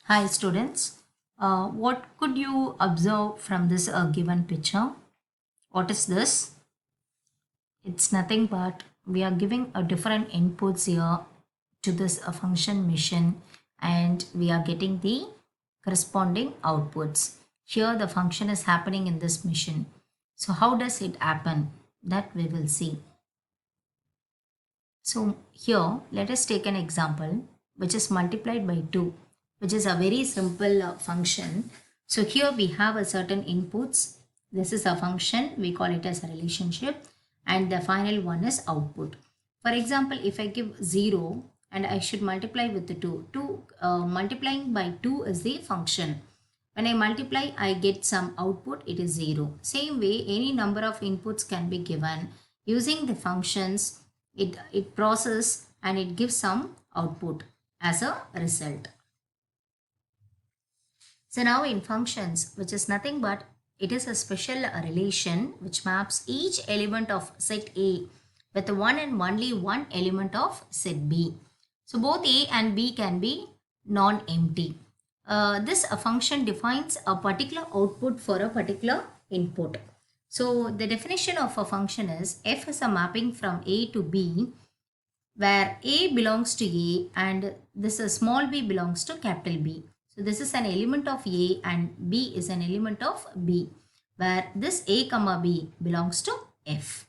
Hi students, what could you observe from this given picture? What is this? It's nothing but we are giving a different inputs here to this function machine and we are getting the corresponding outputs. Here the function is happening in this machine. So how does it happen? That we will see. So here let us take an example which is multiplied by 2, which is a very simple function. So here we have a certain inputs. This is a function, we call it as a relationship, and the final one is output. For example, if I give 0 and I should multiply with the 2, multiplying by 2 is the function. When I multiply, I get some output, it is 0. Same way, any number of inputs can be given. Using the functions, it processes and it gives some output as a result. So now in functions, which is nothing but it is a special relation which maps each element of set A with one and only one element of set B. So both A and B can be non-empty. This function defines a particular output for a particular input. So the definition of a function is f is a mapping from A to B where A belongs to A and this is small b belongs to capital B. So this is an element of A and B is an element of B where this A comma B belongs to F.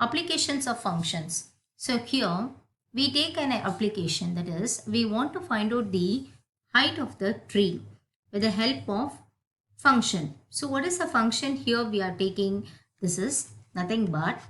Applications of functions. So here we take an application, that is we want to find out the height of the tree with the help of function. So what is the function here we are taking? This is nothing but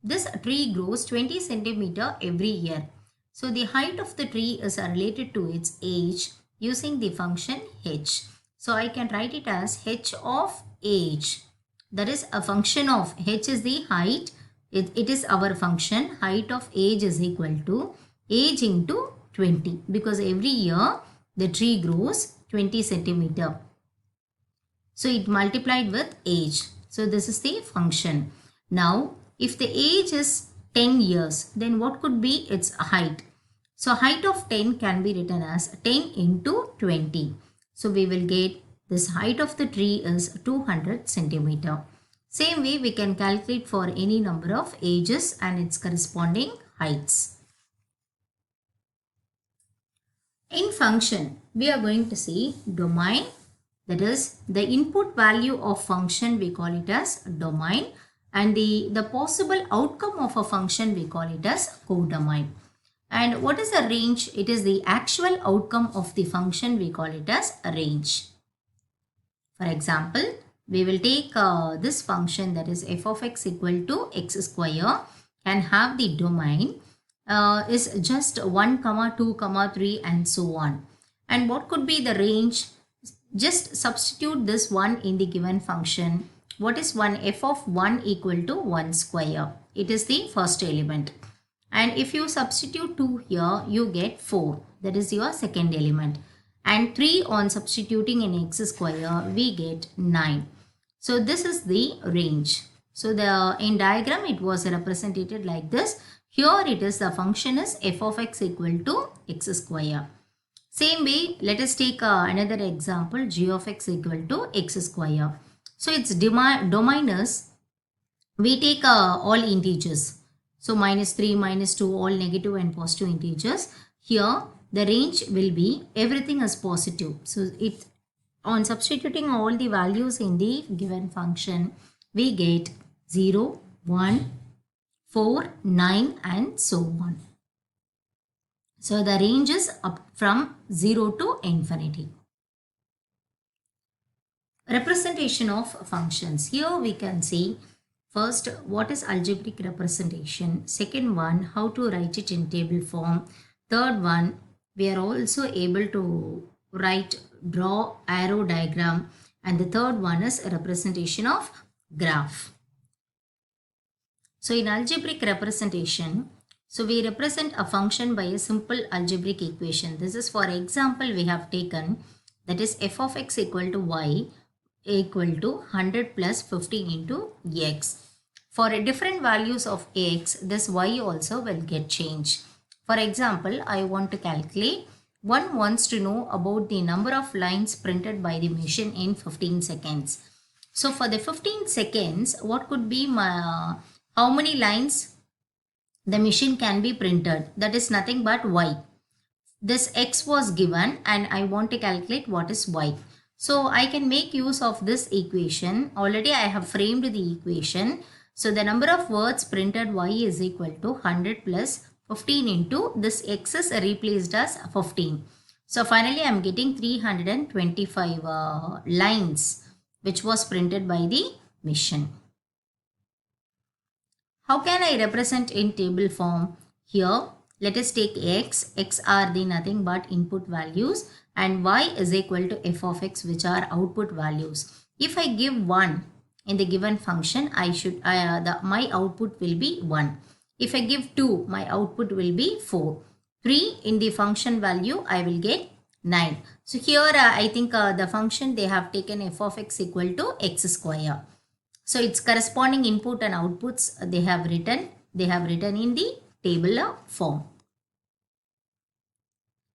this tree grows 20 centimeter every year. So the height of the tree is related to its age using the function h. So I can write it as h of age. That is a function of h is the height. It is our function. Height of age is equal to age into 20 because every year the tree grows 20 centimeter. So it multiplied with age. So this is the function. Now if the age is 10 years, then what could be its height? So height of 10 can be written as 10 into 20. So we will get this height of the tree is 200 centimeter. Same way we can calculate for any number of ages and its corresponding heights. In function, we are going to see domain, that is the input value of function, we call it as domain, and the possible outcome of a function we call it as codomain. And what is a range? It is the actual outcome of the function, we call it as a range. For example, we will take this function, that is f of x equal to x square, and have the domain is just 1 comma 2 comma 3 and so on. And what could be the range? Just substitute this 1 in the given function. What is 1? F of 1 equal to 1 square. It is the first element. And if you substitute 2 here, you get 4. That is your second element. And 3 on substituting in x square, we get 9. So this is the range. So in diagram, it was represented like this. Here it is, the function is f of x equal to x square. Same way, let us take another example, g of x equal to x square. So its domain is, we take all integers. So minus 3, minus 2, all negative and positive integers. Here the range will be everything is positive. So it, on substituting all the values in the given function, we get 0, 1, 4, 9 and so on. So the range is up from 0 to infinity. Representation of functions. Here we can see first what is algebraic representation. Second one, how to write it in table form. Third one, we are also able to draw arrow diagram. And the third one is a representation of graph. So in algebraic representation, so we represent a function by a simple algebraic equation. This is, for example, we have taken, that is f of x equal to y equal to 100 plus 15 into x. For different values of x, this y also will get changed. For example, I want to calculate. One wants to know about the number of lines printed by the machine in 15 seconds. So for the 15 seconds, what could be my, how many lines the machine can be printed? That is nothing but y. This x was given and I want to calculate what is y. So I can make use of this equation. Already I have framed the equation. So the number of words printed y is equal to 100 plus 15 into this x is replaced as 15. So finally I am getting 325 lines which was printed by the machine. How can I represent in table form? Here, let us take x. X are the nothing but input values and y is equal to f of x, which are output values. If I give 1 in the given function, my output will be 1. If I give 2, my output will be 4. 3 in the function value, I will get 9. So here I think the function they have taken f of x equal to x square. So its corresponding input and outputs they have written in the table form.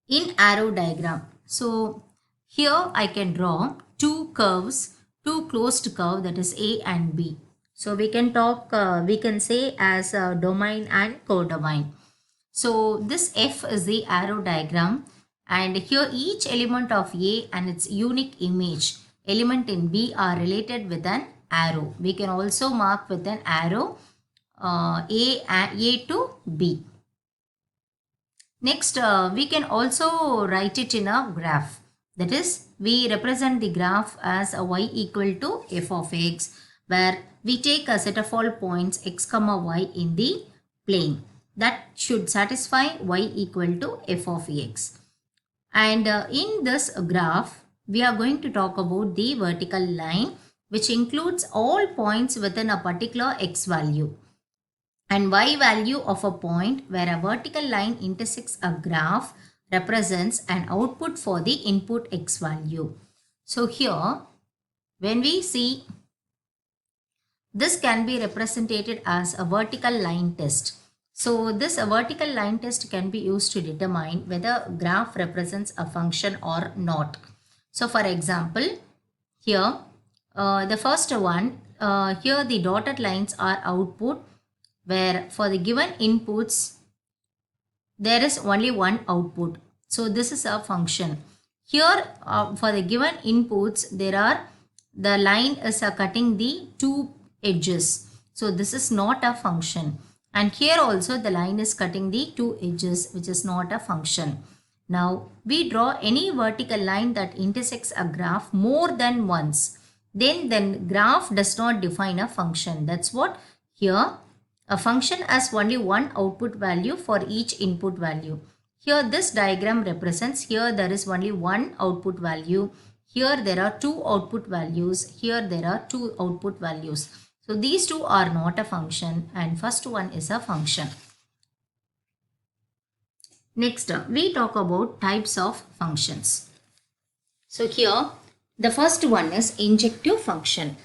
In arrow diagram, so here I can draw two curves, two closed curve, that is A and B. So we can say as domain and codomain. So this F is the arrow diagram, and here each element of A and its unique image element in B are related with an arrow. We can also mark with an arrow A to B. Next, we can also write it in a graph. That is, we represent the graph as a y equal to f of x, where we take a set of all points x comma y in the plane. That should satisfy y equal to f of x. And in this graph, we are going to talk about the vertical line, which includes all points within a particular x value, and y value of a point where a vertical line intersects a graph represents an output for the input x value. So here, when we see, this can be represented as a vertical line test. So this vertical line test can be used to determine whether graph represents a function or not. So for example, here the first one, here the dotted lines are output, where for the given inputs there is only one output. So this is a function. Here for the given inputs the line is cutting the two edges. So this is not a function. And here also the line is cutting the two edges, which is not a function. Now we draw any vertical line that intersects a graph more than once. Then graph does not define a function. That's what here a function has only one output value for each input value. Here this diagram represents, here there is only one output value. Here there are two output values. Here there are two output values. So these two are not a function and first one is a function. Next, we talk about types of functions. So here the first one is injective function,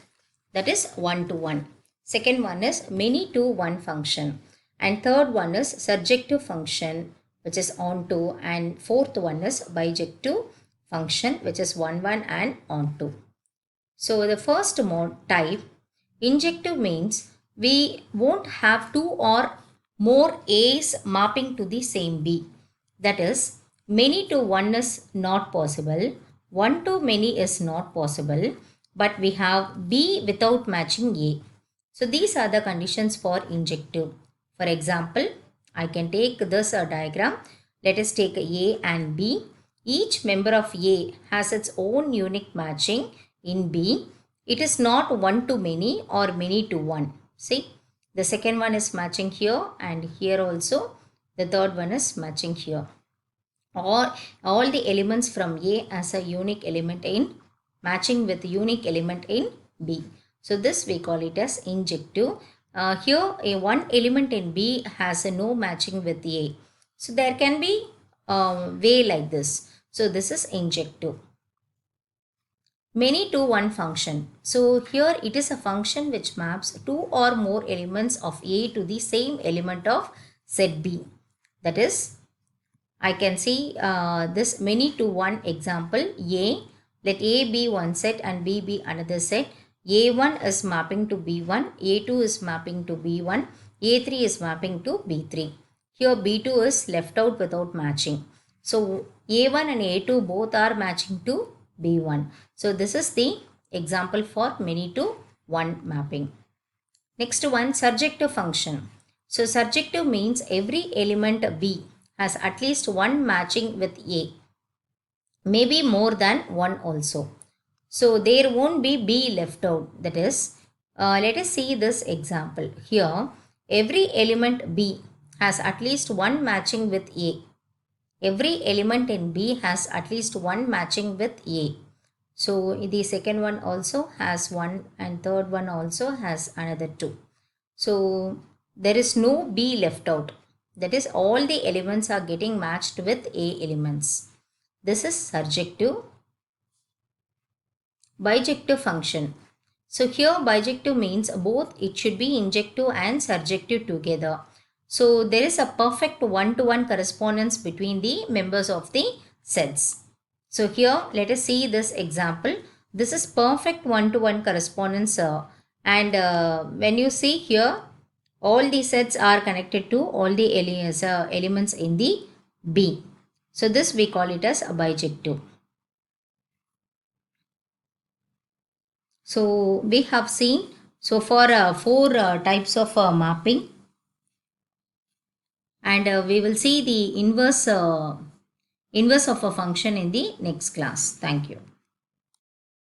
that is one-to-one. Second one is many-to-one function. And third one is surjective function, which is on-to. And fourth one is bijective function, which is one-one and on-to. So the first type, injective, means we won't have two or more A's mapping to the same B. That is, many-to-one is not possible. One-to-many is not possible. But we have B without matching A. So these are the conditions for injective. For example, I can take this diagram. Let us take A and B. Each member of A has its own unique matching in B. It is not one-to-many or many-to-one. See, the second one is matching here and here also. The third one is matching here. Or all the elements from A as a unique element in matching with unique element in B. So this we call it as injective. Here a one element in B has a no matching with A. So there can be a way like this. So this is injective. Many-to-one function. So here it is a function which maps two or more elements of A to the same element of set B. That is, I can see this many to one example. Let A be one set and B be another set. A1 is mapping to B1, A2 is mapping to B1, A3 is mapping to B3. Here B2 is left out without matching. So A1 and A2 both are matching to B1. So this is the example for many to one mapping. Next one, surjective function. So surjective means every element B has at least one matching with A, maybe more than one also. So there won't be B left out. That is, let us see this example. Here, every element B has at least one matching with A. Every element in B has at least one matching with A. So the second one also has one and third one also has another two. So there is no B left out. That is, all the elements are getting matched with A elements. This is surjective. Bijective function. So here bijective means both it should be injective and surjective together. So there is a perfect one-to-one correspondence between the members of the sets. So here let us see this example. This is perfect one-to-one correspondence and when you see here, all the sets are connected to all the elements in the B. So this we call it as a bijective. So we have seen so far four types of mapping, and we will see the inverse of a function in the next class. Thank you.